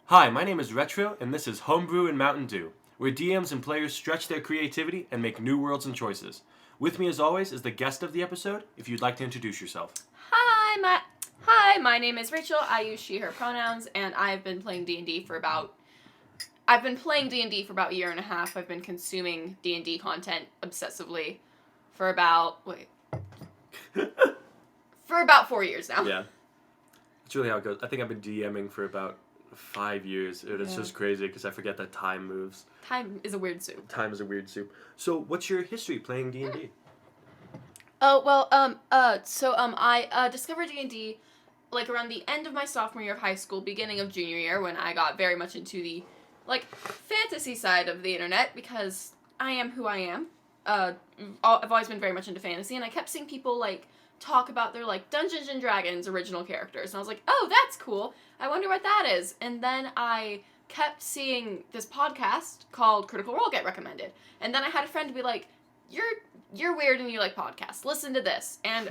Hi, my name is Retro, and this is Homebrew and Mountaindew, where DMs and players stretch their creativity and make new worlds and choices. With me, as always, is the guest of the episode, if you'd like to introduce yourself. Hi, my name is Rachel. I use she, her pronouns, and I've been playing D&D for about a year and a half. I've been consuming D&D content obsessively for about 4 years now. Yeah. That's really how it goes. I think I've been DMing for about 5 years, and it's just crazy because I forget that time moves. Time is a weird soup. So, what's your history playing D&D? I discovered D&D like around the end of my sophomore year of high school, beginning of junior year, when I got very much into the fantasy side of the internet, because I am who I am. I've always been very much into fantasy, and I kept seeing people talk about their Dungeons and Dragons original characters, and I was like, oh, that's cool. I wonder what that is. And then I kept seeing this podcast called Critical Role get recommended, and then I had a friend be like, you're weird and you like podcasts. Listen to this. And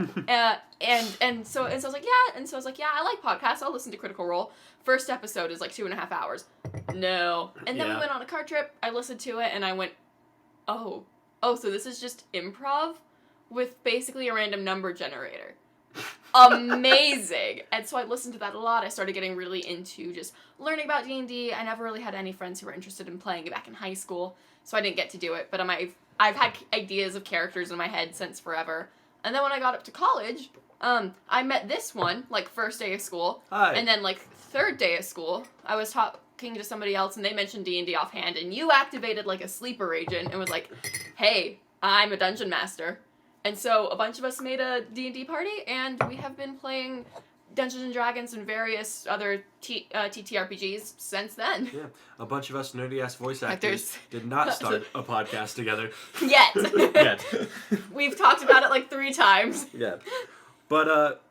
so I was like, yeah, I like podcasts. I'll listen to Critical Role. First episode is 2.5 hours. No. And then we went on a car trip. I listened to it and I went, oh, so this is just improv with basically a random number generator. Amazing. And so I listened to that a lot. I started getting really into just learning about D&D. I never really had any friends who were interested in playing it back in high school, so I didn't get to do it. But I've had ideas of characters in my head since forever. And then when I got up to college, I met this one, first day of school. Hi. And then, third day of school, I was talking to somebody else, and they mentioned D&D offhand, and you activated, a sleeper agent and was like, hey, I'm a dungeon master. And so a bunch of us made a D&D party, and we have been playing Dungeons and Dragons and various other TTRPGs since then. Yeah, a bunch of us nerdy-ass voice actors did not start a podcast together. Yet. We've talked about it 3 times. Yeah. But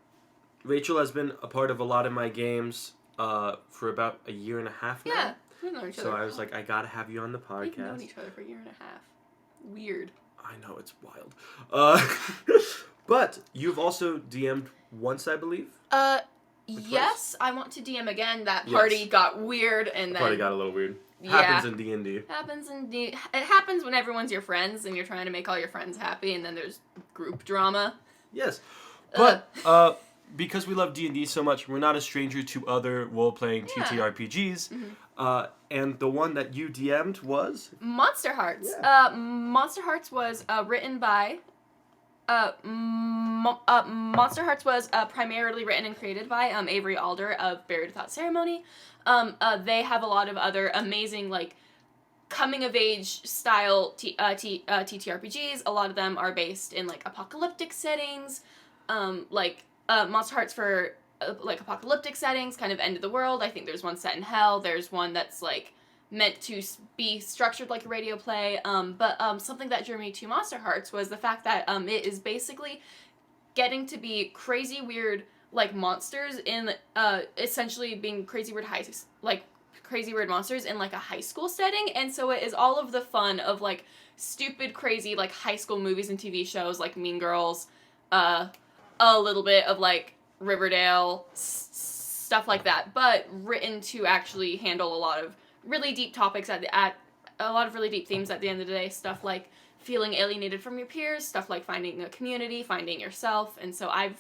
Rachel has been a part of a lot of my games for about a year and a half now. Yeah, we've known each other. So I was like, I gotta have you on the podcast. We've known each other for a year and a half. Weird. I know, it's wild. But you've also DM'd once, I believe? Yes, I want to DM again. That party got weird, and then... Party got a little weird. Yeah. Happens in D&D. It happens when everyone's your friends, and you're trying to make all your friends happy, and then there's group drama. Yes. But, because we love D&D so much, we're not a stranger to other role-playing TTRPGs. Mm-hmm. And the one that you DM'd was? Monster Hearts. Yeah. Monster Hearts was written by... Monster Hearts was primarily written and created by Avery Alder of Buried Without Ceremony. They have a lot of other amazing, coming-of-age style TTRPGs. A lot of them are based in, apocalyptic settings. Monster Hearts for, apocalyptic settings, kind of end of the world. I think there's one set in hell. There's one that's, meant to be structured like a radio play. But something that drew me to Monster Hearts was the fact that it is basically getting to be crazy weird, monsters in, essentially being crazy weird monsters in, a high school setting. And so it is all of the fun of, stupid, crazy, high school movies and TV shows, like Mean Girls, a little bit of, Riverdale, stuff like that, but written to actually handle a lot of really deep topics a lot of really deep themes at the end of the day. Stuff like feeling alienated from your peers, stuff like finding a community, finding yourself, and so I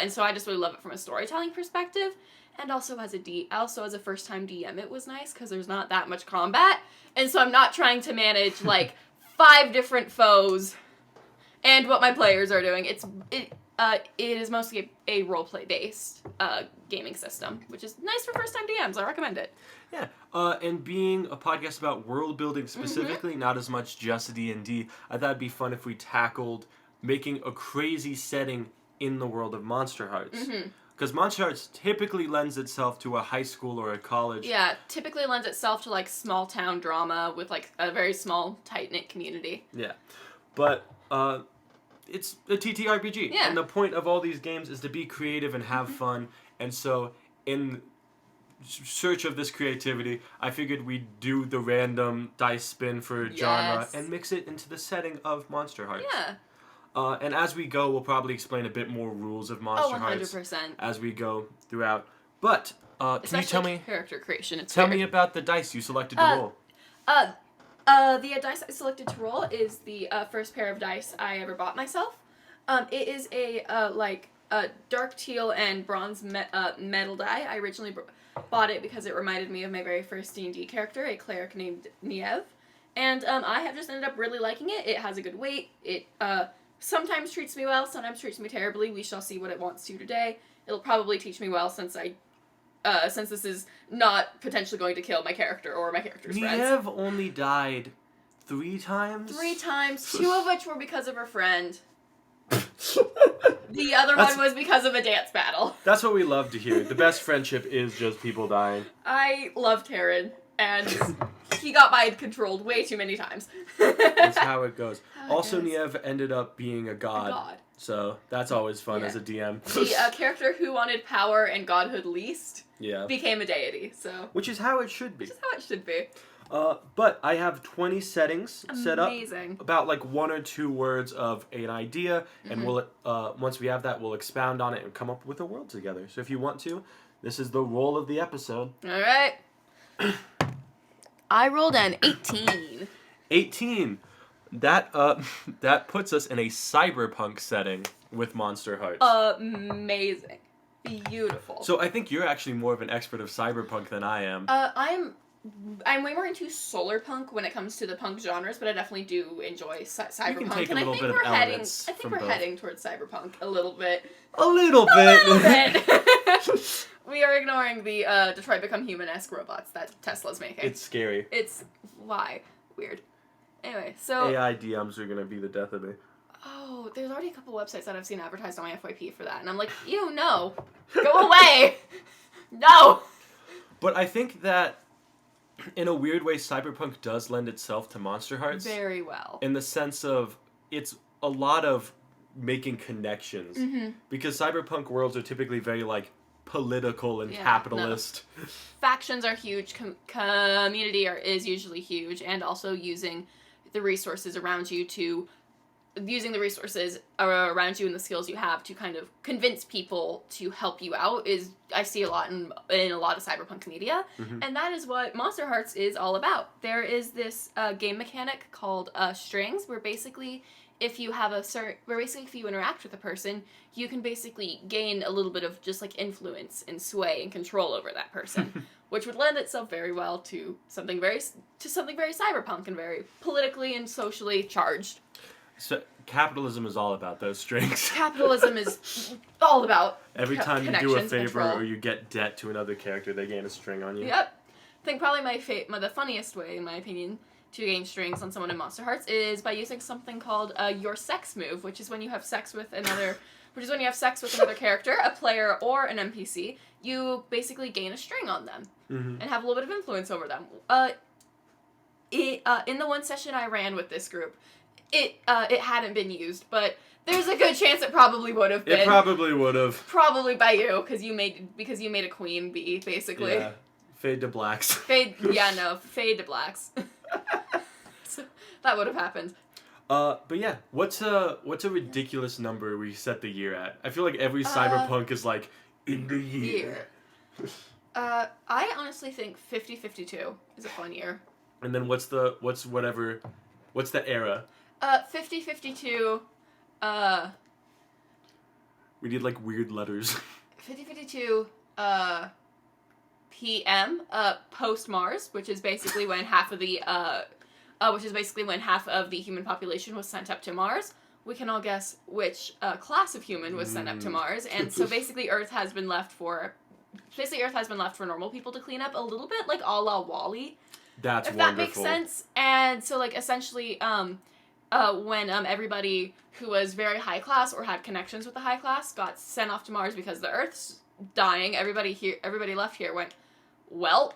just really love it from a storytelling perspective, and also as a first-time DM, it was nice because there's not that much combat, and so I'm not trying to manage 5 different foes and what my players are doing. It is mostly a roleplay based gaming system, which is nice for first-time DMs. I recommend it. Yeah, and being a podcast about world building specifically, not as much just D&D, I thought it'd be fun if we tackled making a crazy setting in the world of Monster Hearts. Because Monster Hearts typically lends itself to a high school or a college. Yeah, typically lends itself to small town drama with a very small, tight-knit community. Yeah, but it's a TTRPG. Yeah. And the point of all these games is to be creative and have fun. And so in search of this creativity, I figured we'd do the random dice spin for genre and mix it into the setting of Monster Hearts. Yeah. And as we go, we'll probably explain a bit more rules of Monster Hearts 100%. as we go throughout. But Can you tell me? Character creation. It's Tell weird. me about the dice you selected to roll. The dice I selected to roll is the first pair of dice I ever bought myself. It is a dark teal and bronze metal die. I originally bought it because it reminded me of my very first D&D character, a cleric named Niev. And I have just ended up really liking it. It has a good weight. It sometimes treats me well, sometimes treats me terribly. We shall see what it wants to today. It'll probably teach me well since this is not potentially going to kill my character or my character's friends. Niev only died 3 times? 3 times, 2 of which were because of her friend. The other one was because of a dance battle. That's what we love to hear. The best friendship is just people dying. I love Taryn, and he got mind-controlled way too many times. That's how it goes. Niev ended up being a god. So that's always fun as a DM. The character who wanted power and godhood least became a deity. So which is how it should be. But I have 20 settings set up. About like 1 or 2 words of an idea, and we'll once we have that, we'll expound on it and come up with a world together. So if you want to, this is the roll of the episode. All right. I rolled an 18. 18. That puts us in a cyberpunk setting with Monster Hearts. Amazing. Beautiful. So I think you're actually more of an expert of cyberpunk than I am. I'm way more into solar punk when it comes to the punk genres, but I definitely do enjoy cyberpunk. You can take a little bit of elements I think we're heading towards cyberpunk a little bit. A little bit. We are ignoring the Detroit Become Human-esque robots that Tesla's making. It's scary. It's why weird. Anyway, so AI DMs are gonna be the death of me. Oh, there's already a couple websites that I've seen advertised on my FYP for that, and I'm like, no, go away, no. But I think that, in a weird way, cyberpunk does lend itself to Monster Hearts. Very well. In the sense of, it's a lot of making connections. Mm-hmm. Because cyberpunk worlds are typically very, political and capitalist. No. Factions are huge. Community is usually huge. And also using the resources around you and the skills you have to kind of convince people to help you out I see a lot in a lot of cyberpunk media. Mm-hmm. And that is what Monster Hearts is all about. There is this game mechanic called strings, where basically if you interact with a person, you can basically gain a little bit of just influence and sway and control over that person, which would lend itself very well to something very cyberpunk and very politically and socially charged. So capitalism is all about those strings. Capitalism is all about every time you do a favor or you get debt to another character, they gain a string on you. Yep. I think probably the funniest way, in my opinion, to gain strings on someone in Monster Hearts is by using something called your sex move, which is when you have sex with another character, a player, or an NPC. You basically gain a string on them and have a little bit of influence over them. In the one session I ran with this group, it hadn't been used, but there's a good chance it probably would have been. It probably would have. Probably by you, because you made a queen bee, basically. Yeah. Fade to blacks. Fade to blacks. So that would have happened. But yeah, what's a ridiculous number we set the year at? I feel like every cyberpunk is in the year. I honestly think 5052 is a fun year. And then what's the era? 5052, we need weird letters. 5052, PM, post Mars, which is basically when half of the human population was sent up to Mars. We can all guess which class of human was sent up to Mars, and so basically Earth has been left for normal people to clean up a little bit, a la WALL-E. That's if wonderful. That makes sense. And so essentially, when everybody who was very high class or had connections with the high class got sent off to Mars because the Earth's dying, everybody left here went, welp,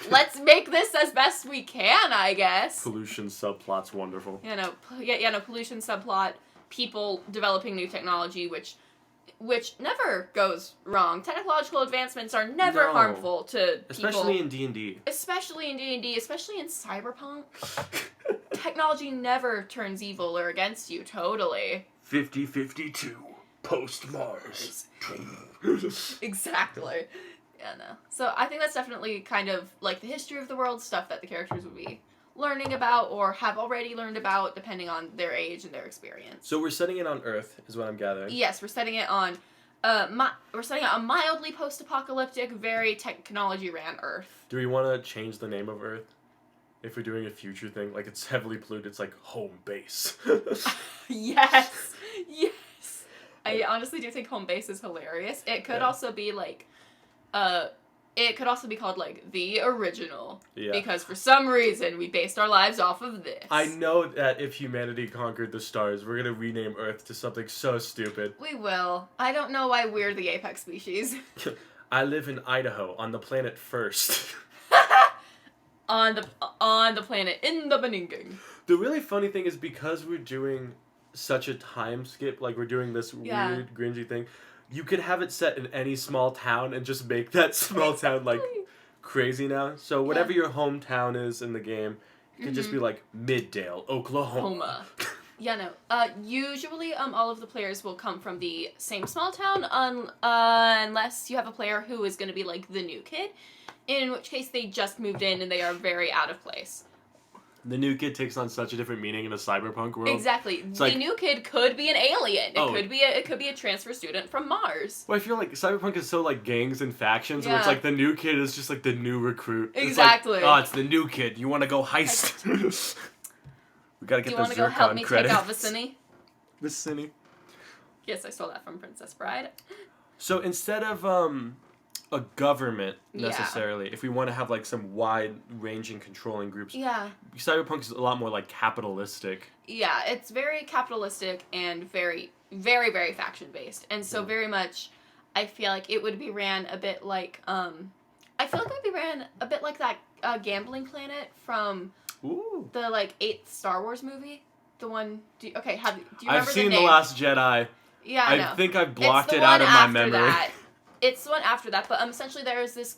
let's make this as best we can, I guess. Pollution subplot's wonderful. Pollution subplot, people developing new technology, which never goes wrong. Technological advancements are never harmful to people. Especially in D&D. Especially in D&D, especially in cyberpunk. Technology never turns evil or against you, totally. 5052, post-Mars. Exactly. Yeah, no. So I think that's definitely kind of like the history of the world, stuff that the characters would be learning about or have already learned about, depending on their age and their experience. So we're setting it on Earth, is what I'm gathering. Yes, we're setting it on. We're setting it on mildly post-apocalyptic, very technology-ran Earth. Do we want to change the name of Earth? If we're doing a future thing, like it's heavily polluted, it's like Homebase. Yes, yes. I honestly do think Homebase is hilarious. It could also be like, it could also be called like the original. Yeah. Because for some reason we based our lives off of this. I know that if humanity conquered the stars, we're gonna rename Earth to something so stupid. We will. I don't know why we're the apex species. I live in Idaho on the planet First. on the planet in the Beninging. The really funny thing is because we're doing such a time skip, like we're doing this weird cringy thing, you could have it set in any small town and just make that small town like crazy now. So whatever your hometown is in the game, it could just be like Middale, Oklahoma. Yeah, no. Usually, all of the players will come from the same small town, unless you have a player who is going to be like the new kid, in which case they just moved in and they are very out of place. The new kid takes on such a different meaning in a cyberpunk world. Exactly. The new kid could be an alien. It could be a transfer student from Mars. Well, I feel like cyberpunk is so like gangs and factions, where it's like the new kid is just like the new recruit. Exactly. It's like, it's the new kid. You want to go heist? We gotta get the Zircon credits. Do you want to go help me take out Vicini? Vicini. Yes, I stole that from Princess Bride. So instead of a government necessarily, if we want to have like some wide-ranging controlling groups, cyberpunk is a lot more like capitalistic. Yeah, it's very capitalistic and very, very, very faction-based, and so very much, I feel like it would be ran a bit like that gambling planet from the like 8th Star Wars movie. The one. Do you remember I've seen the name? The Last Jedi. Yeah, I think I blocked it out of my memory. That. It's the one after that, but essentially there's this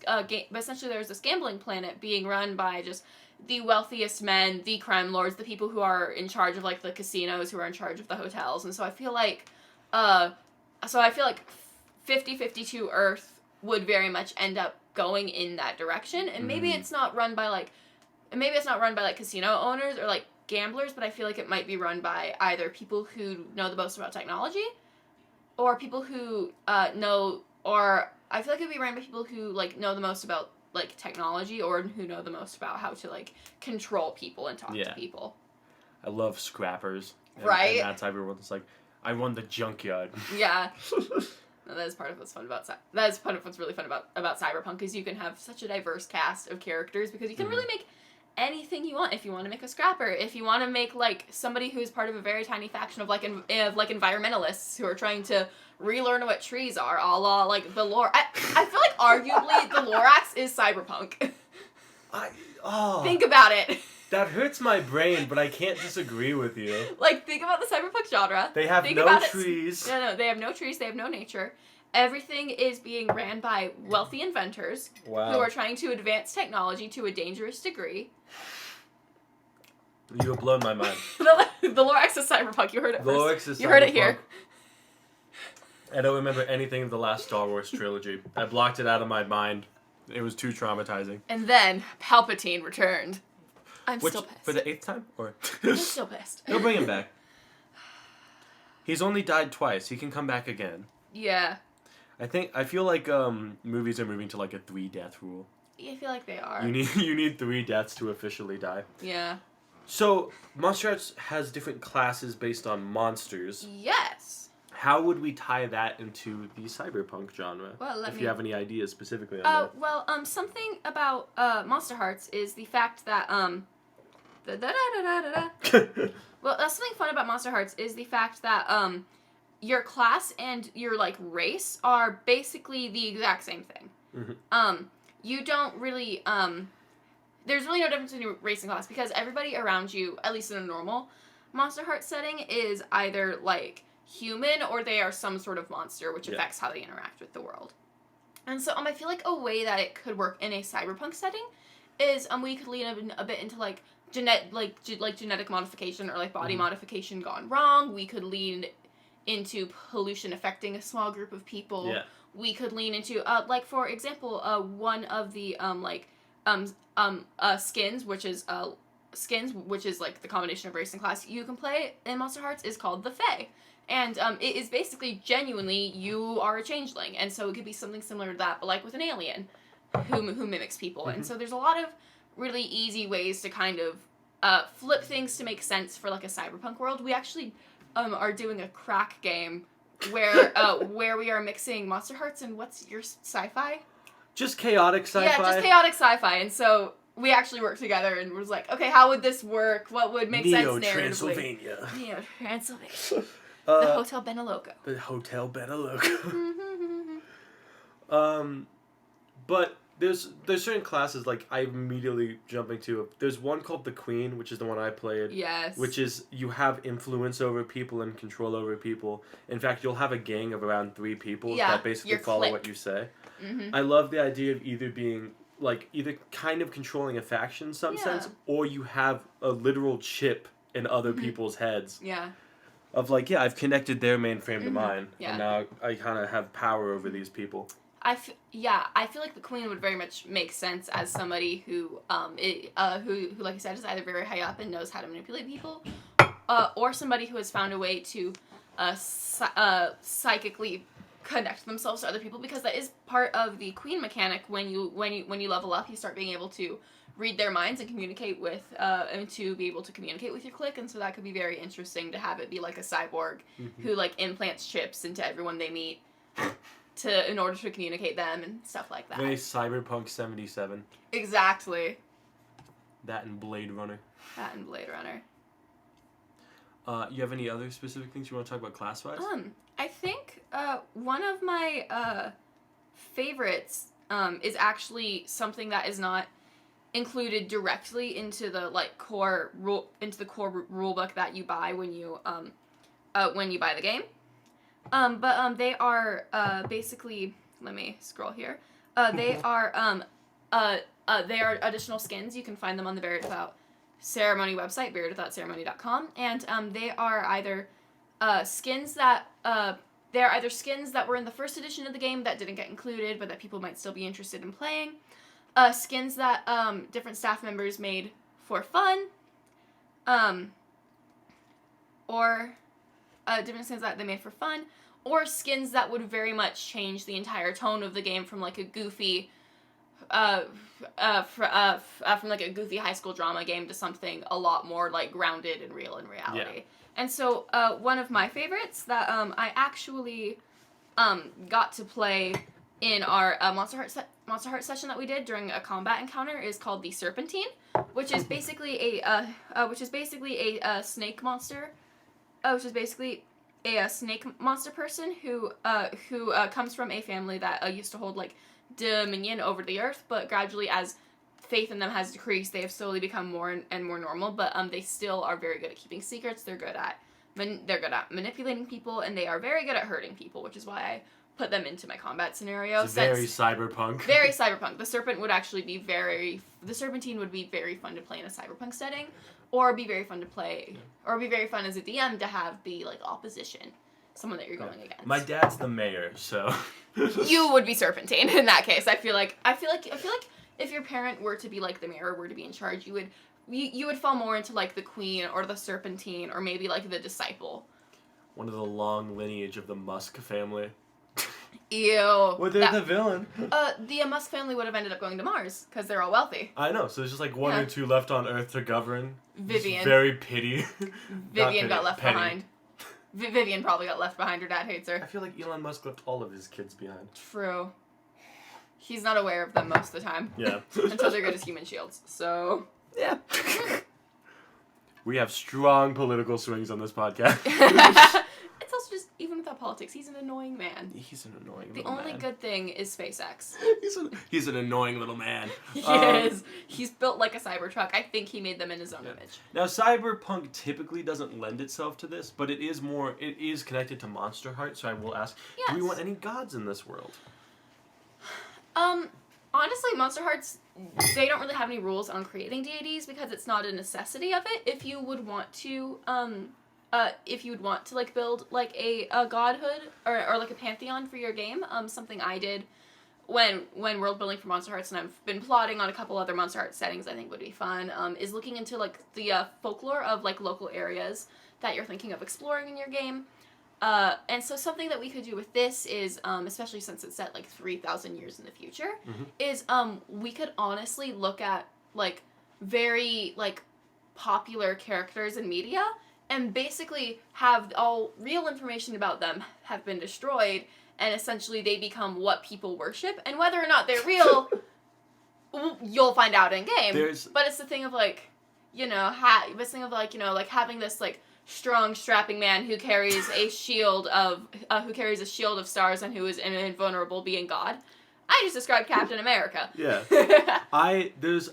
gambling planet being run by just the wealthiest men, the crime lords, the people who are in charge of like the casinos, who are in charge of the hotels, and so I feel like 50-52 Earth would very much end up going in that direction, and maybe it's not run by like casino owners or like gamblers, but I feel like it might be run by either people who know the most about technology, or people who or I feel like it'd be ran by people who like know the most about like technology, or who know the most about how to like control people and talk to people. I love scrappers. Right. And that type of world. It's like, I run the junkyard. Yeah. No, that is part of what's fun about that is part of what's really fun about cyberpunk, is you can have such a diverse cast of characters, because you can really make anything you want. If you want to make a scrapper, if you want to make like somebody who's part of a very tiny faction of environmentalists who are trying to relearn what trees are, a la like the lore. I feel like arguably the Lorax is cyberpunk. Think about it. That hurts my brain, but I can't disagree with you. Like, think about the cyberpunk genre. They have no trees. No, they have no trees. They have no nature. Everything is being ran by wealthy inventors who are trying to advance technology to a dangerous degree. You have blown my mind. The Lorax is cyberpunk. You heard it first. You heard it here. I don't remember anything of the last Star Wars trilogy. I blocked it out of my mind. It was too traumatizing. And then Palpatine returned. I'm still pissed. For the 8th time? Or I'm still pissed. They'll bring him back. He's only died twice. He can come back again. Yeah. I feel like movies are moving to like a 3-death rule. I feel like they are. You need 3 deaths to officially die. Yeah. So, Monster Arts has different classes based on monsters. Yes. How would we tie that into the cyberpunk genre? Well, if you have any ideas specifically on that. Something about Monster Hearts is the fact that something fun about Monster Hearts is the fact that your class and your like race are basically the exact same thing. Mm-hmm. You don't really there's really no difference in your race and class, because everybody around you, at least in a normal Monster Hearts setting, is either like human or they are some sort of monster, which affects how they interact with the world. And so I feel like a way that it could work in a cyberpunk setting is we could lean a bit into like genetic modification, or like body modification gone wrong. We could lean into pollution affecting a small group of people. Yeah. we could lean into, like, for example, one of the, skins, which is like the combination of race and class you can play in Monster Hearts, is called the Fae. And it is basically genuinely you are a changeling, and so it could be something similar to that, but like with an alien who mimics people. And so there's a lot of really easy ways to kind of flip things to make sense for like a cyberpunk world. We actually are doing a crack game where we are mixing Monster Hearts and what's your sci-fi? Just chaotic sci-fi. Yeah, just chaotic sci-fi. And so we actually worked together and was like, okay, how would this work? What would make sense narratively? Neo-Transylvania. The Hotel Benaloco. The Hotel Benaloco. But there's certain classes like I immediately jumping to. There's one called the Queen, which is the one I played. Yes. Which is you have influence over people and control over people. In fact, you'll have a gang of around 3 people that basically follow what you say. Mm-hmm. I love the idea of either being either kind of controlling a faction in some sense, or you have a literal chip in other people's heads. Yeah. Of I've connected their mainframe to mine, and now I kind of have power over these people. I feel like the Queen would very much make sense as somebody who like I said, is either very high up and knows how to manipulate people, or somebody who has found a way to psychically connect themselves to other people, because that is part of the Queen mechanic. When you level up, you start being able to read their minds and communicate with, and to be able to communicate with your clique, and so that could be very interesting to have it be like a cyborg who like implants chips into everyone they meet in order to communicate them and stuff like that. Very Cyberpunk 77. Exactly. That and Blade Runner. You have any other specific things you want to talk about class-wise? I think one of my favorites is actually something that is not included directly into the core rulebook that you buy when you buy the game. But they are basically, let me scroll here. They are additional skins. You can find them on the Buried Without Ceremony website, buriedwithoutceremony.com, and they are either skins that were in the first edition of the game that didn't get included, but that people might still be interested in playing. Skins that different staff members made for fun, or different skins that they made for fun, or skins that would very much change the entire tone of the game from like a goofy, from like a goofy high school drama game to something a lot more like grounded and real in reality. Yeah. And so one of my favorites that I actually got to play in our Monster Heart session that we did during a combat encounter is called the Serpentine, which is basically a snake monster. Which is basically a snake monster person who comes from a family that used to hold like dominion over the earth, but gradually as faith in them has decreased, they have slowly become more and more normal. But they still are very good at keeping secrets. They're good at manipulating people, and they are very good at hurting people, which is why I put them into my combat scenario. It's very cyberpunk. Very cyberpunk. The Serpentine would be very fun to play in a cyberpunk setting, or be very fun to play, or be very fun as a DM to have be like opposition, someone that you're going against. My dad's the mayor, so you would be Serpentine in that case. I feel like if your parent were to be like the mayor, were to be in charge, you would fall more into like the Queen or the Serpentine, or maybe like the Disciple. One of the long lineage of the Musk family. Ew. Well, they're the villain. The Musk family would have ended up going to Mars, because they're all wealthy. I know, so there's just like one or two left on Earth to govern. Vivian. Just very pity. Vivian got left behind. Vivian probably got left behind. Her dad hates her. I feel like Elon Musk left all of his kids behind. True. He's not aware of them most of the time. Yeah. Until they're good as human shields. So, yeah. We have strong political swings on this podcast. It's also just, even without politics, he's an annoying man. He's an annoying little man. The only good thing is SpaceX. He's an annoying little man. He is. He's built like a Cybertruck. I think he made them in his own image. Now, Cyberpunk typically doesn't lend itself to this, but it is connected to Monster Heart, so I will ask, do we want any gods in this world? Honestly, Monster Hearts, they don't really have any rules on creating deities, because it's not a necessity of it. If you would want to, if you would want to like build like a godhood or like a pantheon for your game. Something I did when world building for Monster Hearts, and I've been plotting on a couple other Monster Hearts settings I think would be fun, is looking into like the folklore of like local areas that you're thinking of exploring in your game. And so something that we could do with this is, especially since it's set like 3,000 years in the future, is we could honestly look at like very like popular characters in media and basically have all real information about them have been destroyed, and essentially they become what people worship, and whether or not they're real, you'll find out in game. But it's the thing of like, you know, this thing of like, you know, like having this like strong, strapping man who carries a shield of stars and who is an invulnerable being god. I just described Captain America. Yeah. There's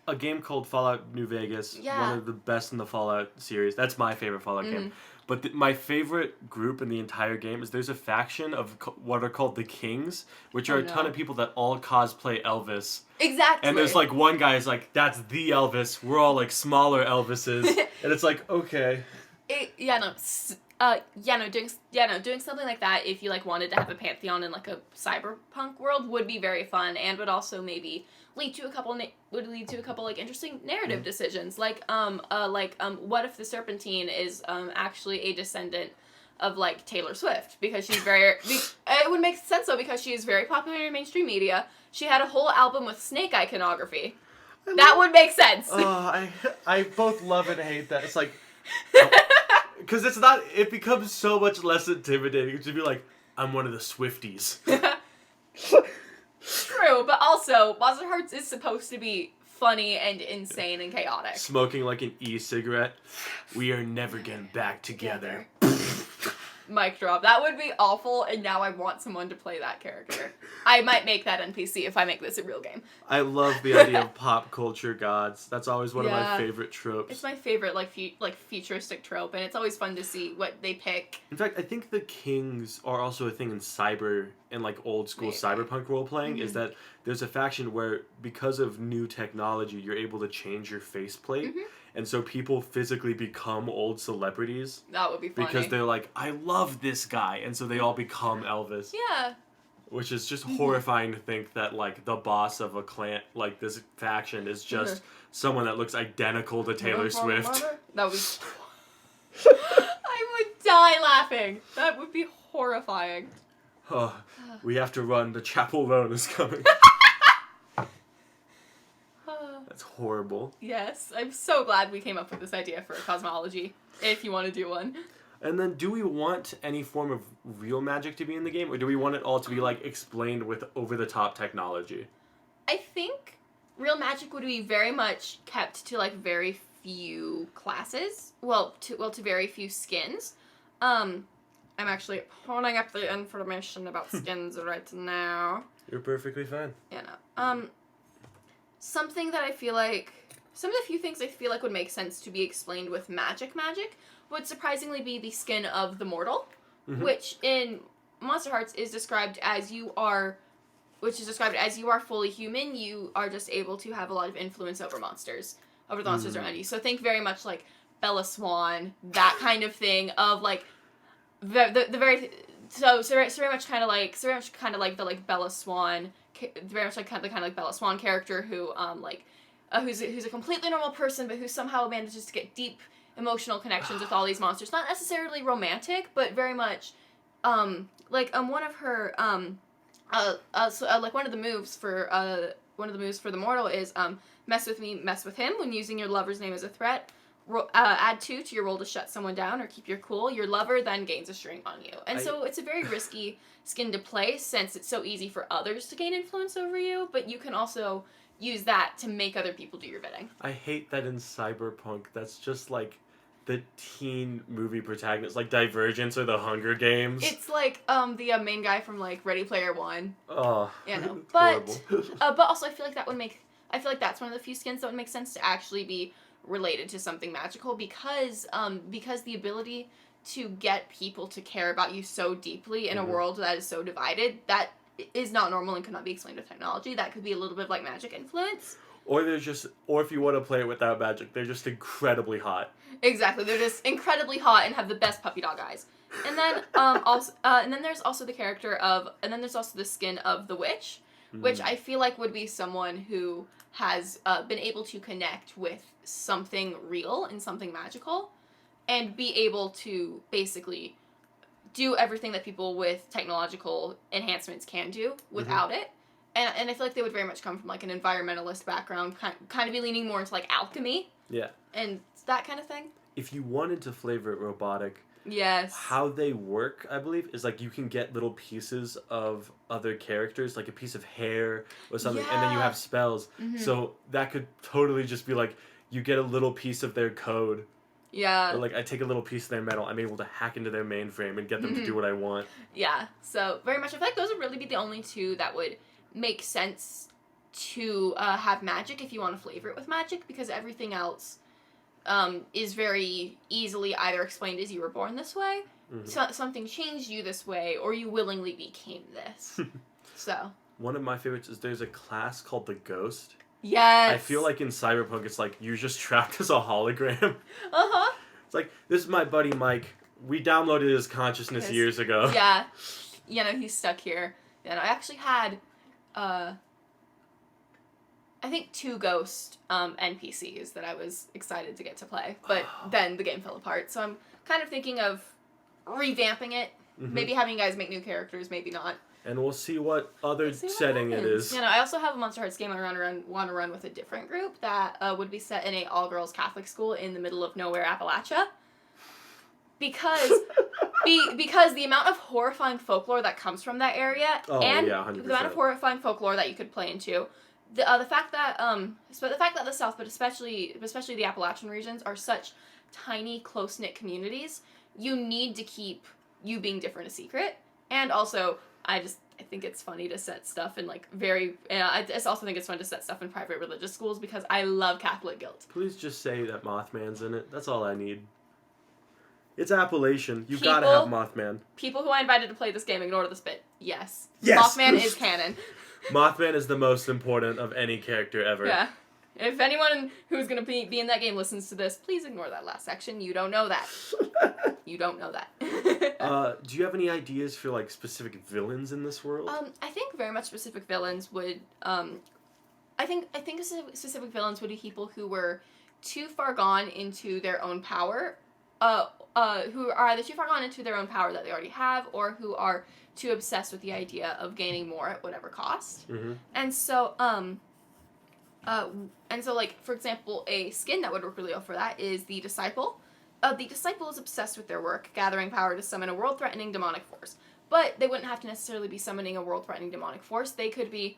a game called Fallout New Vegas, one of the best in the Fallout series. That's my favorite Fallout game. But my favorite group in the entire game is there's a faction of what are called the Kings, which are a ton of people that all cosplay Elvis. Exactly. And there's like one guy is like, that's the Elvis. We're all like smaller Elvises. And it's like, okay. Doing something like that, if you like wanted to have a pantheon in like a cyberpunk world, would be very fun, and would also maybe lead to a couple like interesting narrative decisions, like what if the Serpentine is actually a descendant of like Taylor Swift, because she's very it would make sense though, because she is very popular in mainstream media. She had a whole album with snake iconography. That would make sense. I both love and hate that. It's like, because it becomes so much less intimidating to be like, I'm one of the Swifties. True, but also, Monster Hearts is supposed to be funny and insane and chaotic. Smoking like an e-cigarette. We are never getting back together. Mic drop. That would be awful, and now I want someone to play that character. I might make that NPC if I make this a real game. I love the idea of pop culture gods. That's always one of my favorite tropes. It's my favorite futuristic trope, and it's always fun to see what they pick. In fact, I think the Kings are also a thing in cyber and like old school cyberpunk role playing. Is that there's a faction where, because of new technology, you're able to change your faceplate. And so people physically become old celebrities. That would be funny. Because they're like, I love this guy. And so they all become Elvis. Yeah. Which is just horrifying to think that, like, the boss of a clan, like, this faction is just someone that looks identical to Taylor Swift. That would be... I would die laughing. That would be horrifying. Oh, we have to run. The Chapel Roan is coming. That's horrible. Yes, I'm so glad we came up with this idea for a cosmology, if you want to do one. And then, do we want any form of real magic to be in the game, or do we want it all to be, like, explained with over-the-top technology? I think real magic would be very much kept to, like, very few classes. To very few skins. I'm actually pulling up the information about skins right now. You're perfectly fine. Yeah, no. Something that I feel like... Some of the few things I feel like would make sense to be explained with magic would surprisingly be the skin of the mortal, which in Monster Hearts is described as you are fully human. You are just able to have a lot of influence over the monsters around you. So think very much like Bella Swan, that kind of thing of like the very very much kind of like the like Bella Swan, very much like kind of like Bella Swan character who's a completely normal person but who somehow manages to get deep emotional connections with all these monsters. Not necessarily romantic, but very much one of her one of the moves for the mortal is mess with me, mess with him. When using your lover's name as a threat, add 2 to your roll to shut someone down or keep your cool. Your lover then gains a string on you. And so it's a very risky skin to play since it's so easy for others to gain influence over you, but you can also use that to make other people do your bidding. I hate that in cyberpunk. That's just like the teen movie protagonist, like Divergence or The Hunger Games. It's like the main guy from like Ready Player One. Oh, yeah, no, but also I feel like that's one of the few skins that would make sense to actually be related to something magical, because the ability to get people to care about you so deeply in a world that is so divided, that is not normal and could not be explained with technology. That could be a little bit of like magic influence. Or if you want to play it without magic, they're just incredibly hot. Exactly, they're just incredibly hot and have the best puppy dog eyes. And then there's also the skin of the witch, which I feel like would be someone who has been able to connect with something real and something magical, and be able to basically do everything that people with technological enhancements can do without it. And I feel like they would very much come from like an environmentalist background, kind of be leaning more into like alchemy. Yeah. And that kind of thing. If you wanted to flavor it robotic, yes, how they work, I believe, is like you can get little pieces of other characters, like a piece of hair or something, and then you have spells. So that could totally just be like, you get a little piece of their code. Yeah. Or like, I take a little piece of their metal, I'm able to hack into their mainframe and get them to do what I want. Yeah, so very much, I feel like those would really be the only two that would make sense to have magic if you want to flavor it with magic, because everything else is very easily either explained as you were born this way, something changed you this way, or you willingly became this. So. One of my favorites is there's a class called the Ghost. Yes. I feel like in Cyberpunk it's like you're just trapped as a hologram. Uh-huh. It's like, this is my buddy Mike. We downloaded his consciousness years ago. Yeah. You know, he's stuck here. And I actually had I think 2 ghost NPCs that I was excited to get to play, but then the game fell apart. So I'm kind of thinking of revamping it, maybe having you guys make new characters, maybe not. And we'll see what other setting it is. You know, I also have a Monster Hearts game I want to run with a different group that would be set in a all-girls Catholic school in the middle of nowhere, Appalachia. Because the amount of horrifying folklore that comes from that area, the amount of horrifying folklore that you could play into, the fact that the South, but especially the Appalachian regions, are such tiny, close-knit communities, you need to keep you being different a secret. And also, I think it's funny to set stuff in like I just also think it's fun to set stuff in private religious schools because I love Catholic guilt. Please just say that Mothman's in it. That's all I need. It's Appalachian. You gotta have Mothman. People who I invited to play this game ignore the spit. Yes. Mothman is canon. Mothman is the most important of any character ever. Yeah. If anyone who's going to be in that game listens to this, please ignore that last section. You don't know that. You don't know that. Do you have any ideas for like specific villains in this world? I think very much specific villains would. I think specific villains would be people who were too far gone into their own power. Who are either too far gone into their own power that they already have, or who are too obsessed with the idea of gaining more at whatever cost. And so, like, for example, a skin that would work really well for that is the Disciple. The Disciple is obsessed with their work, gathering power to summon a world-threatening demonic force. But they wouldn't have to necessarily be summoning a world-threatening demonic force. They could be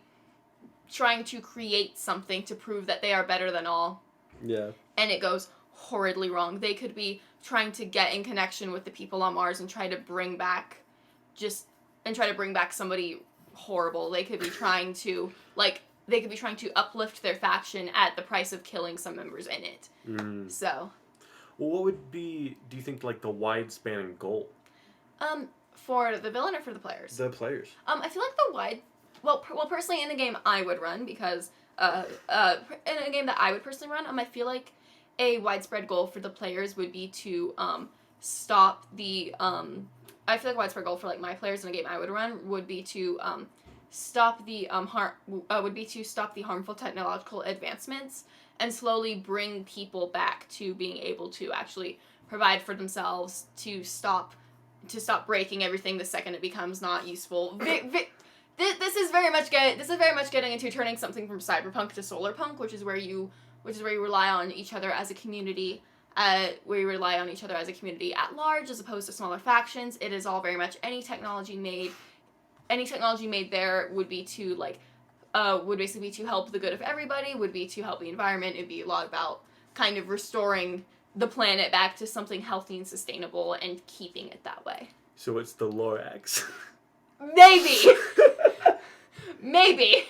trying to create something to prove that they are better than all. Yeah. And it goes horridly wrong. They could be trying to get in connection with the people on Mars and try to bring back somebody horrible. They could be trying to uplift their faction at the price of killing some members in it. So. Well, what would be, do you think, like, the wide-spanning goal? For the villain or for the players? The players. I feel like well, personally, in a game I would run, because, in a game that I would personally run, I feel like a widespread goal for the players would be to, stop the, I feel like a widespread goal for, like, my players in a game I would run would be to, stop the harmful technological advancements and slowly bring people back to being able to actually provide for themselves, to stop breaking everything the second it becomes not useful. This is very much getting into turning something from cyberpunk to solarpunk, which is where you rely on each other as a community. Where you rely on each other as a community at large, as opposed to smaller factions. It is all very much any technology made there would be to would basically be to help the good of everybody, would be to help the environment. It'd be a lot about kind of restoring the planet back to something healthy and sustainable and keeping it that way. So it's the Lorax. Maybe. Maybe.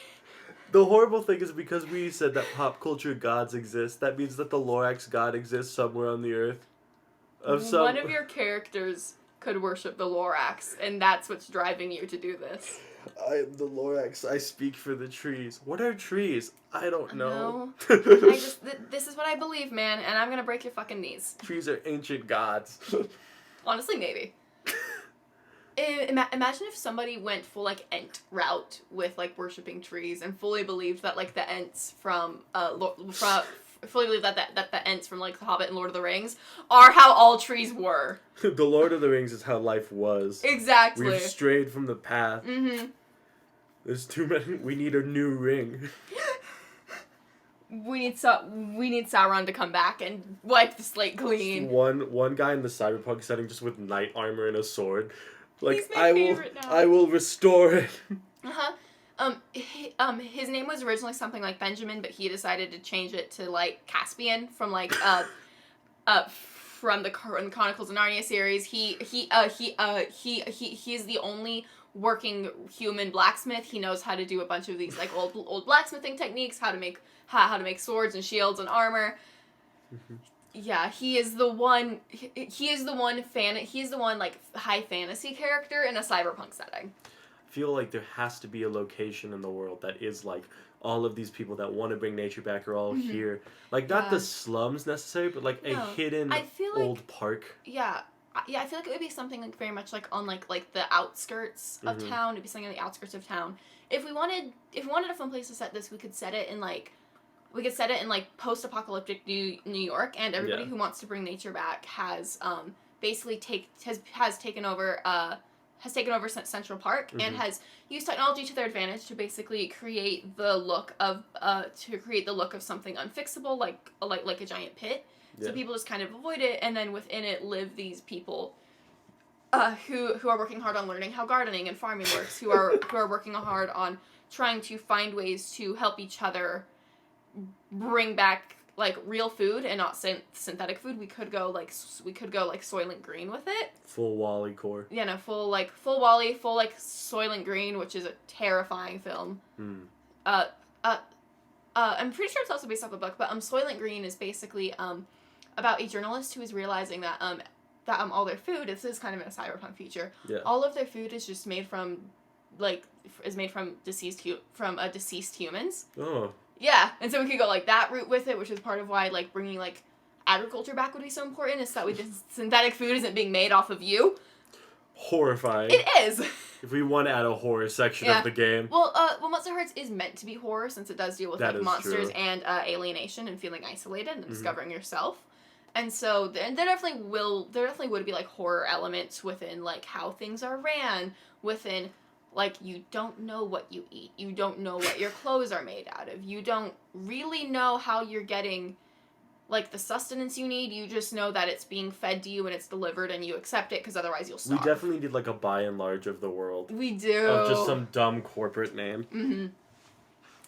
The horrible thing is because we said that pop culture gods exist, that means that the Lorax god exists somewhere on the earth. One of your characters could worship the Lorax, and that's what's driving you to do this. I am the Lorax. I speak for the trees. What are trees? I don't know. This is what I believe, man, and I'm gonna break your fucking knees. Trees are ancient gods. Honestly, maybe. Imagine if somebody went full, like, Ent route with, like, worshipping trees and fully believed that, like, the Ents from, fully believed that the Ents from, like, The Hobbit and Lord of the Rings are how all trees were. The Lord of the Rings is how life was. Exactly. We've strayed from the path. Mm-hmm. There's too many. We need a new ring. We need Sauron to come back and wipe the slate clean. One guy in the cyberpunk setting just with knight armor and a sword. Like, He's my favorite now. I will restore it. His name was originally something like Benjamin, but he decided to change it to, like, Caspian from, like, from the Chronicles of Narnia series. He is the only working human blacksmith. He knows how to do a bunch of these, like, old blacksmithing techniques, how to make swords and shields and armor. Mm-hmm. Yeah, he is the one like high fantasy character in a cyberpunk setting. I feel like there has to be a location in the world that is like all of these people that want to bring nature back are all here. Like not the slums necessarily, but like a hidden old park. Yeah. Yeah, I feel like it would be something like very much like on like the outskirts of town. It'd be something on the outskirts of town. If we wanted a fun place to set this, we could set it in like post-apocalyptic New York, and everybody who wants to bring nature back has basically taken over Central Park and has used technology to their advantage to basically create the look of something unfixable, like a giant pit. Yeah. So people just kind of avoid it, and then within it live these people who are working hard on learning how gardening and farming works, who are working hard on trying to find ways to help each other bring back like real food and not synthetic food. We could go like Soylent Green with it. Full Wall-E core. Yeah, no, full Wall-E, full like Soylent Green, which is a terrifying film. I'm pretty sure it's also based off a book, but Soylent Green is basically about a journalist who is realizing that all their food, this is kind of a cyberpunk feature. Yeah. All of their food is just made from deceased humans. Oh. Yeah, and so we could go like that route with it, which is part of why like bringing like agriculture back would be so important. Is that synthetic food isn't being made off of you. Horrifying. It is. If we want to add a horror section of the game. Well, Monster Hearts is meant to be horror since it does deal with like monsters and alienation and feeling isolated and discovering yourself. And so there definitely would be like horror elements within like how things are ran, within like you don't know what you eat, you don't know what your clothes are made out of, you don't really know how you're getting like the sustenance you need, you just know that it's being fed to you and it's delivered and you accept it because otherwise you'll starve. We definitely need like a by and large of the world. We do. Of just some dumb corporate name. Mm-hmm.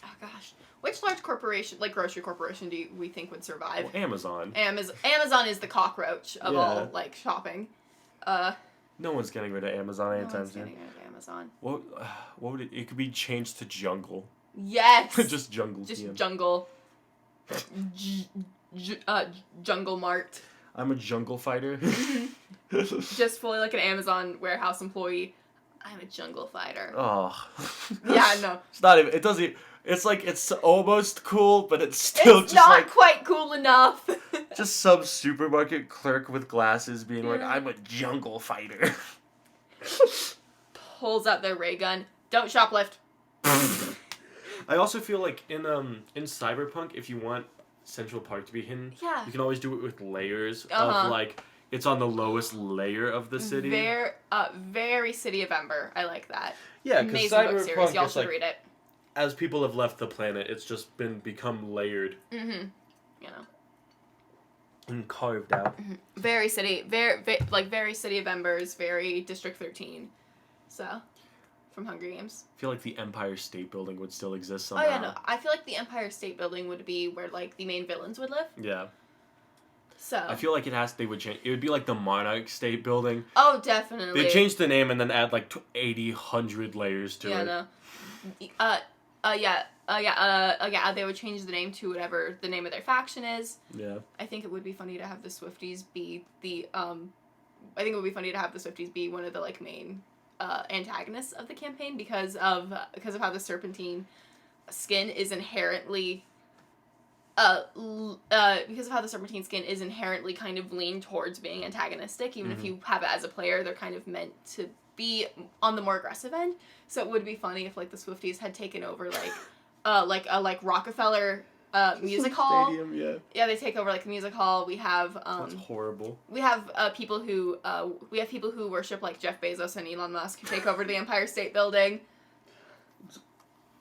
Oh gosh. Which large corporation, like grocery corporation, do we think would survive? Well, Amazon. Amazon is the cockroach of all like shopping. No one's getting rid of Amazon anytime soon. No one's getting rid of Amazon. What would it could be changed to Jungle. Yes! Just Jungle. Just Jungle. Jungle Mart. I'm a jungle fighter. Just fully like an Amazon warehouse employee. I'm a jungle fighter. Oh. Yeah, no. It's not even, it doesn't, it's like, it's almost cool, but it's still it's just not quite cool enough. Just some supermarket clerk with glasses being like, I'm a jungle fighter. Pulls out their ray gun. Don't shoplift. I also feel like in Cyberpunk, if you want Central Park to be hidden, you can always do it with layers of like, it's on the lowest layer of the city. Very City of Ember. I like that. Yeah, because Cyberpunk book series. Y'all should read it. As people have left the planet, it's just become layered. Mm-hmm. You know. And carved out. Mm-hmm. Very City of Embers, very District 13. So, from Hunger Games. I feel like the Empire State Building would still exist somehow. Oh yeah, no. I feel like the Empire State Building would be where like the main villains would live. Yeah. So. I feel like they would change. It would be like the Monarch State Building. Oh, definitely. They'd change the name and then add like 80, 100 layers to it. They would change the name to whatever the name of their faction is. Yeah. I think it would be funny to have the Swifties be one of the like main antagonists of the campaign because of how the serpentine skin is inherently kind of lean towards being antagonistic. Even if you have it as a player, they're kind of meant to be on the more aggressive end. So it would be funny if like the Swifties had taken over like Rockefeller music hall. Stadium, yeah. Yeah, they take over like the music hall. We have That's horrible. We have people who worship like Jeff Bezos and Elon Musk who take over the Empire State Building.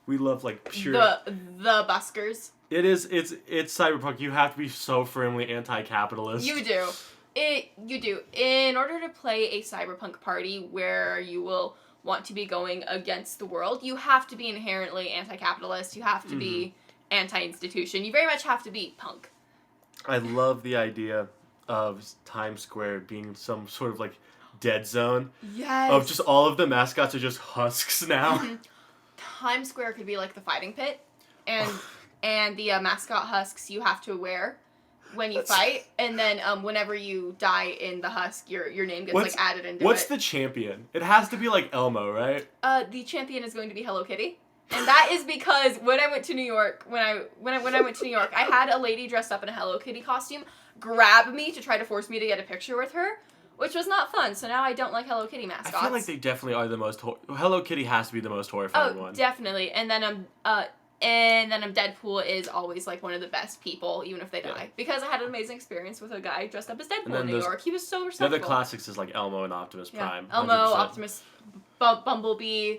We love like pure the buskers. It's cyberpunk. You have to be so firmly anti-capitalist. You do. You do. In order to play a cyberpunk party where you will want to be going against the world, you have to be inherently anti-capitalist. You have to be anti-institution. You very much have to be punk. I love the idea of Times Square being some sort of like dead zone. Yes. Of just all of the mascots are just husks now. Times Square could be like the fighting pit, and the mascot husks you have to wear when you fight, and then whenever you die in the husk, your name gets like added into it. What's the champion? It has to be like Elmo, right? The champion is going to be Hello Kitty. And that is because when I went to New York, I had a lady dressed up in a Hello Kitty costume grab me to try to force me to get a picture with her, which was not fun. So now I don't like Hello Kitty mascots. I feel like they definitely are the most. Hello Kitty has to be the most horrifying one. Oh, definitely. And then Deadpool is always like one of the best people, even if they die, because I had an amazing experience with a guy dressed up as Deadpool in New York. He was so respectful. The other classics is like Elmo and Optimus Prime. Elmo, 100%. Optimus, Bumblebee.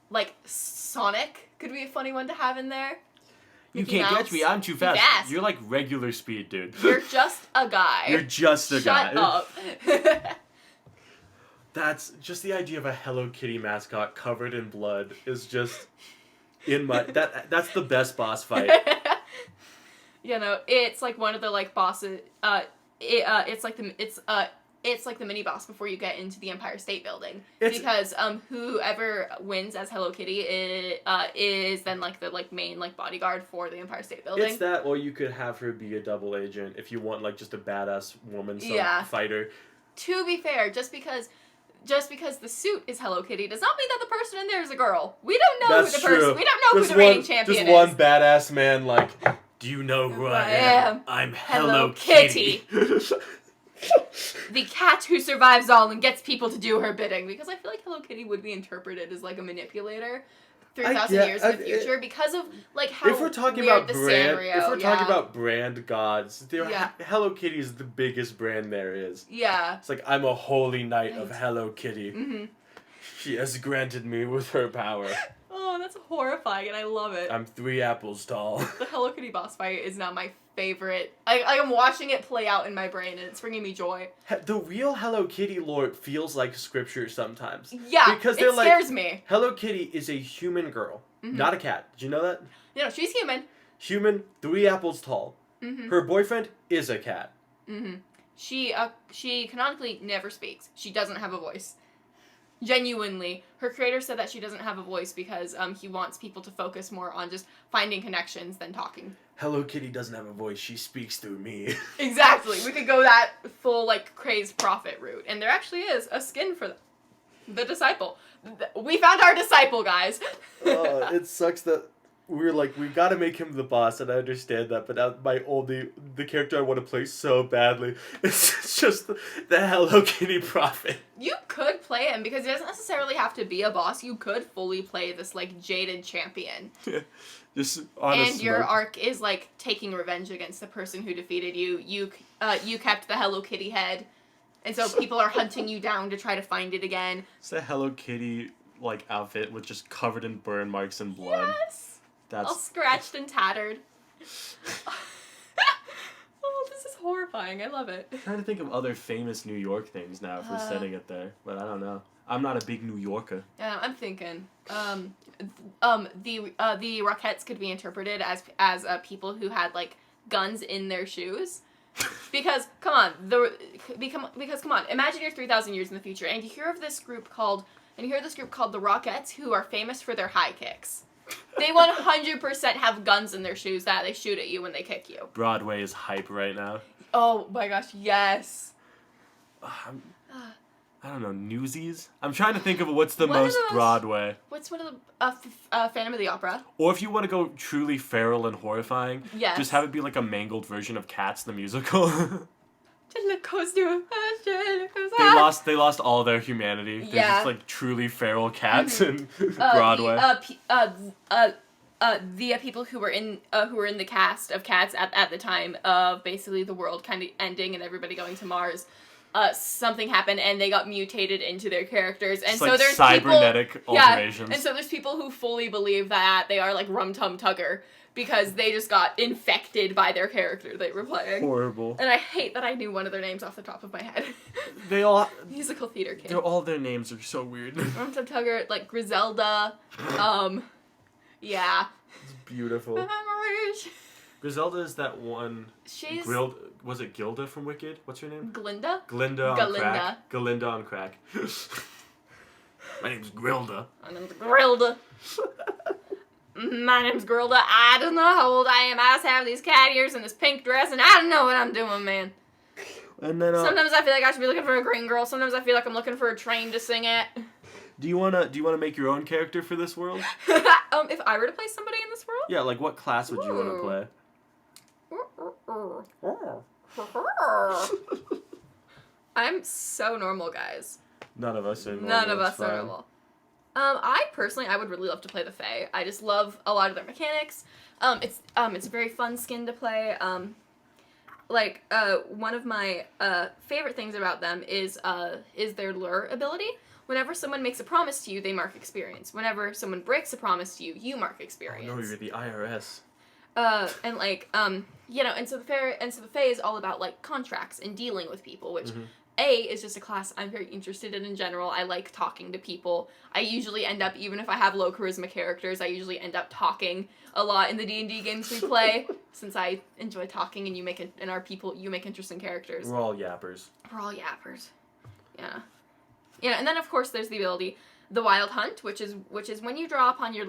Like, Sonic could be a funny one to have in there. You can't catch me, I'm too fast. You're like regular speed, dude. You're just a guy. You're just a guy. Shut up. That's just the idea of a Hello Kitty mascot covered in blood is just in my... That's the best boss fight. You know, it's like one of the, like, bosses... It's like the mini boss before you get into the Empire State Building, because whoever wins as Hello Kitty is then like the main bodyguard for the Empire State Building. It's that, or you could have her be a double agent if you want like just a badass woman fighter. To be fair, just because the suit is Hello Kitty does not mean that the person in there is a girl. We don't know That's true. We don't know who the reigning champion is. Just one badass man like, do you know who I am? I'm Hello Kitty. The cat who survives all and gets people to do her bidding. Because I feel like Hello Kitty would be interpreted as like a manipulator 3,000 years in the future because of like how if we're talking weird about the brand, scenario. If we're talking about brand gods, Hello Kitty is the biggest brand there is. Yeah. It's like, I'm a holy knight of Hello Kitty. Mm-hmm. She has granted me with her power. Oh, that's horrifying, and I love it. I'm 3 apples tall. The Hello Kitty boss fight is now my favorite. I'm watching it play out in my brain, and it's bringing me joy. The real Hello Kitty lore feels like scripture sometimes. Yeah, because it scares me. Hello Kitty is a human girl, not a cat. Did you know that? No, she's human. Human, 3 apples tall. Mm-hmm. Her boyfriend is a cat. Mm-hmm. She canonically never speaks. She doesn't have a voice. Genuinely, her creator said that she doesn't have a voice because he wants people to focus more on just finding connections than talking. Hello Kitty doesn't have a voice. She speaks through me. Exactly. We could go that full, like, crazed prophet route. And there actually is a skin for the disciple. We found our disciple, guys. It sucks that we're like, we gotta make him the boss, and I understand that, but the character I want to play so badly, it's just the Hello Kitty prophet. You could play him, because he doesn't necessarily have to be a boss. You could fully play this, like, jaded champion. Just honest. And your arc is, like, taking revenge against the person who defeated you. You kept the Hello Kitty head, and so people are hunting you down to try to find it again. It's a Hello Kitty, like, outfit with just covered in burn marks and blood. Yes! That's... all scratched and tattered. Oh, this is horrifying. I love it. I'm trying to think of other famous New York things now if we're setting it there, but I don't know. I'm not a big New Yorker. Yeah, I'm thinking. The Rockettes could be interpreted as people who had like guns in their shoes. Because come on, imagine you're 3,000 years in the future and you hear this group called the Rockettes, who are famous for their high kicks. They 100% have guns in their shoes that they shoot at you when they kick you. Broadway is hype right now. Oh my gosh, yes. I I don't know, Newsies? I'm trying to think of what's the One of most the most- Broadway. What's one of the Phantom of the Opera? Or if you want to go truly feral and horrifying, Yes. just have it be like a mangled version of Cats the musical. They lost all their humanity. They're Yeah. just like truly feral cats in Broadway. The people who were in the cast of Cats at the time of basically the world kind of ending and everybody going to Mars, something happened and they got mutated into their characters, and Just so like there's cybernetic alterations. and so there's people who fully believe that they are like Rum Tum Tugger because they just got infected by their character they were playing. Horrible. And I hate that I knew one of their names off the top of my head. They all Musical theater kid. all their names are so weird. Rum Tum Tugger, like Griselda, yeah. It's beautiful. Memories. Griselda is that one. She's Was it Gilda from Wicked? What's her name? Glinda. Glinda on Galinda. crack. Galinda on crack. My name's Grilda. My name's Grilda. My name's Grilda. I don't know how old I am. I just have these cat ears and this pink dress, and I don't know what I'm doing, man. And then Sometimes I feel like I should be looking for a green girl. Sometimes I feel like I'm looking for a train to sing at. do you wanna make your own character for this world? If I were to play somebody in this world. Yeah, like what class would you want to play? I'm so normal, guys. None of us are normal. None of us it's are fine. normal. I would really love to play the Fae. I just love a lot of their mechanics. It's a very fun skin to play. One of my favorite things about them is their lure ability. Whenever someone makes a promise to you, they mark experience. Whenever someone breaks a promise to you, you mark experience. Oh, no, you're the IRS. And so the Fae is all about like contracts and dealing with people, which is just a class I'm very interested in general. I like talking to people. I usually end up, even if I have low charisma characters, I usually end up talking a lot in the D&D games we play, since I enjoy talking and you make interesting characters. We're all yappers. We're all yappers. Yeah. Yeah, and then of course there's the ability the Wild Hunt, which is when you draw upon your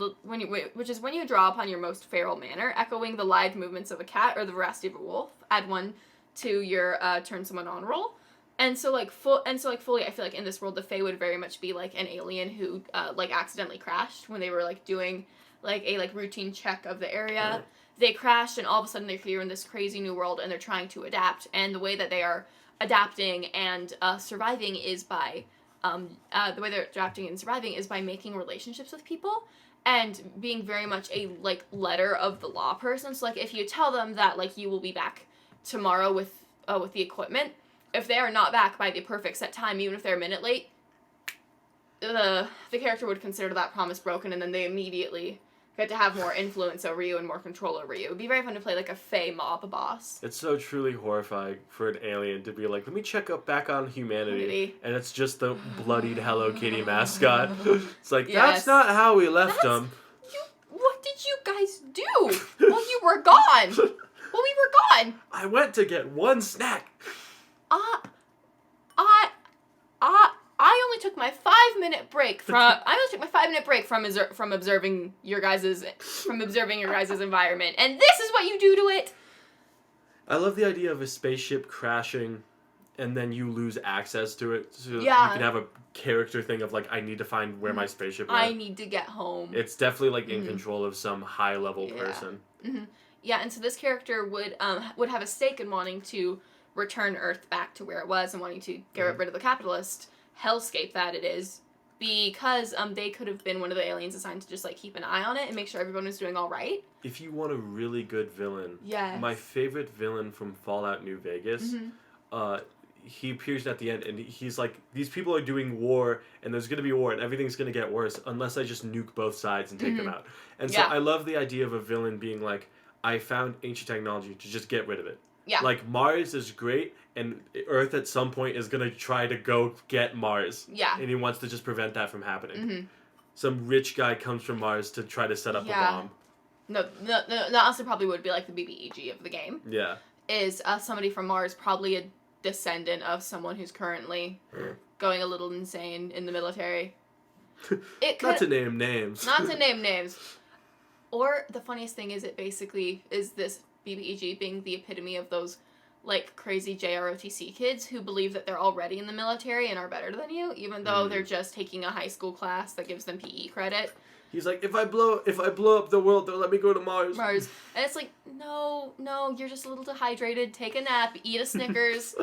most feral manner, echoing the lithe movements of a cat or the veracity of a wolf. Add 1 to your turn someone on roll. And so fully, I feel like in this world, the Fae would very much be like an alien who accidentally crashed when they were like doing like a routine check of the area. They crashed, and all of a sudden they're here in this crazy new world, and they're trying to adapt. And the way that they are adapting and surviving is by making relationships with people and being very much a letter of the law person. So if you tell them that you will be back tomorrow with the equipment, if they are not back by the perfect set time, even if they're a minute late, the character would consider that promise broken, and then they immediately get to have more influence over you and more control over you. It would be very fun to play a Fae mob boss. It's so truly horrifying for an alien to be like, let me check up back on humanity. And it's just the bloodied Hello Kitty mascot. It's like, that's not how we left them. What did you guys do while you were gone? While we were gone? I went to get one snack. I only took my 5-minute break from observing your guys' environment, and this is what you do to it. I love the idea of a spaceship crashing, and then you lose access to it, so you can have a character thing of I need to find where my spaceship went. I need to get home. It's definitely in control of some high level person. Mm-hmm. Yeah, and so this character would have a stake in wanting to return Earth back to where it was and wanting to get rid of the capitalist hellscape that it is, because they could have been one of the aliens assigned to just keep an eye on it and make sure everyone was doing all right. If you want a really good villain, yes. My favorite villain from Fallout New Vegas, he appears at the end and he's like, these people are doing war and there's going to be war and everything's going to get worse unless I just nuke both sides and take them out. And so I love the idea of a villain being like, I found ancient technology to just get rid of it. Yeah. Mars is great, and Earth at some point is going to try to go get Mars. Yeah. And he wants to just prevent that from happening. Some rich guy comes from Mars to try to set up a bomb. No, that also probably would be the BBEG of the game. Yeah. Is somebody from Mars, probably a descendant of someone who's currently going a little insane in the military. Not to name names. Not to name names. Or the funniest thing is it basically is this BBEG being the epitome of those like crazy JROTC kids who believe that they're already in the military and are better than you, even though they're just taking a high school class that gives them PE credit. He's like, if I blow up the world, they'll let me go to Mars. And it's like, no, you're just a little dehydrated. Take a nap, eat a Snickers.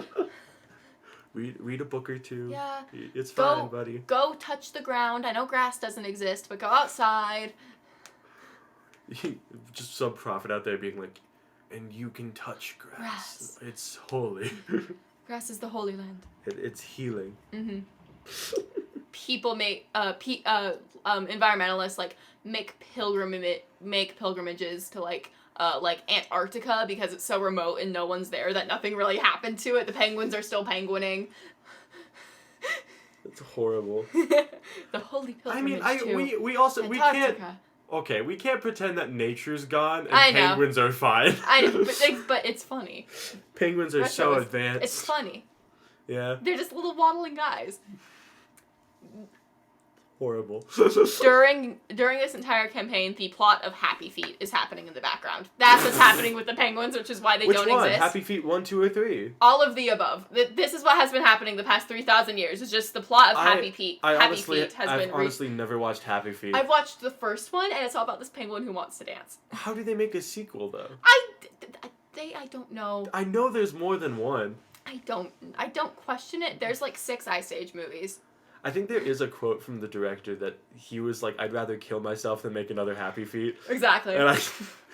Read a book or two. Yeah. It's fine, buddy. Go touch the ground. I know grass doesn't exist, but go outside. Just some prophet out there being like, and you can touch grass. It's holy. Grass is the Holy Land. It's healing. Mm-hmm. People make environmentalists like make pilgrimages to like Antarctica because it's so remote and no one's there that nothing really happened to it. The penguins are still penguining. It's horrible. The holy pilgrimage. We can't. Okay, we can't pretend that nature's gone and I know. penguins are fine. I know, but it's funny. Penguins are so advanced. It's funny. Yeah. They're just little waddling guys. Horrible. During this entire campaign, the plot of Happy Feet is happening in the background. That's what's happening with the penguins, which is why they don't exist. Happy Feet 1, 2, or 3? All of the above. This is what has been happening the past 3,000 years. It's just the plot of Happy Feet. I've been honestly never watched Happy Feet. I've watched the first one, and it's all about this penguin who wants to dance. How do they make a sequel, though? I don't know. I know there's more than one. I don't question it. There's like 6 Ice Age movies. I think there is a quote from the director that he was like, I'd rather kill myself than make another Happy Feet. Exactly. And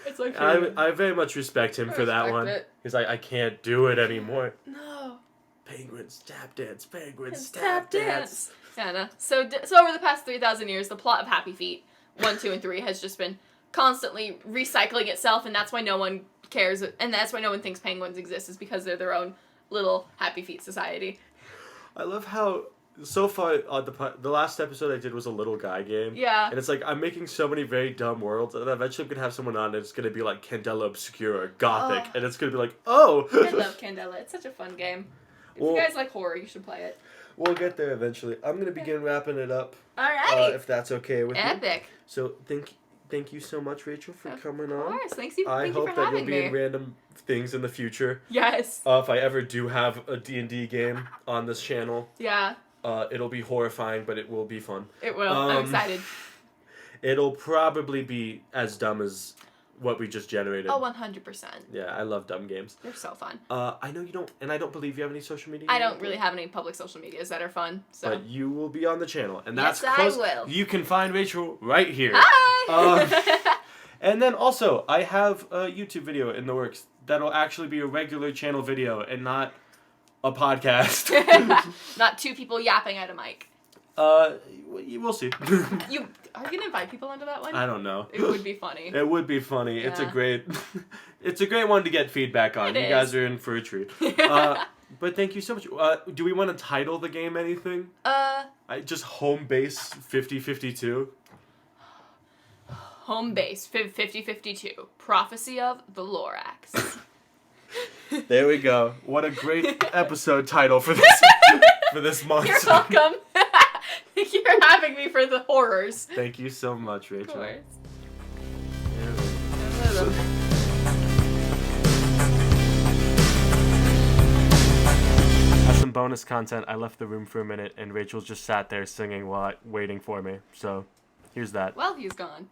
it's like I very much respect him for that one. He's like, I can't do it anymore. No. Penguins tap dance, penguins tap dance. Yeah, no. So over the past 3,000 years, the plot of Happy Feet 1, 2, and 3 has just been constantly recycling itself, and that's why no one cares, and that's why no one thinks penguins exist, is because they're their own little Happy Feet society. I love how so far the last episode I did was a little guy game. Yeah. And it's like I'm making so many very dumb worlds, and eventually I'm gonna have someone on and it's gonna be like Candela Obscura, Gothic, and it's gonna be like, oh. I love Candela. It's such a fun game. If you guys like horror, you should play it. We'll get there eventually. I'm gonna begin wrapping it up. Alright. If that's okay with you. Epic. So thank you so much, Rachel, for coming on. Of course. Thank you I for hope that having you'll be in random things in the future. Yes. If I ever do have a D&D game on this channel. Yeah. It'll be horrifying, but it will be fun. It will. I'm excited. It'll probably be as dumb as what we just generated. Oh, 100%. Yeah, I love dumb games. They're so fun. I know you don't, and I don't believe you have any social media. I don't really have any public social medias that are fun. So. But you will be on the channel, and that's yes, close. I will. You can find Rachel right here. Hi! And then also, I have a YouTube video in the works that'll actually be a regular channel video and not a podcast. Not 2 people yapping at a mic. We'll see. Are you gonna invite people onto that one? I don't know. It would be funny. It would be funny. Yeah. It's a great one to get feedback on. It You is. guys are in for a treat. But thank you so much. Do we want to title the game anything? Just Homebase 5052. Homebase 5052. Prophecy of the Lorax. There we go. What a great episode title for this month. You're welcome. Thank you for having me for the horrors. Thank you so much, Rachel. Of course. Yeah. As some bonus content, I left the room for a minute, and Rachel just sat there singing while waiting for me. So, here's that. Well, he's gone.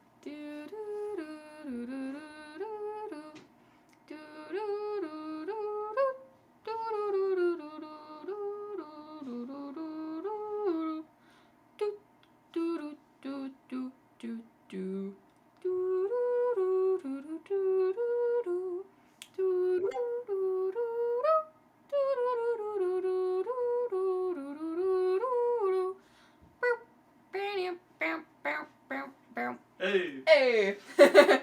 Hey! Hey!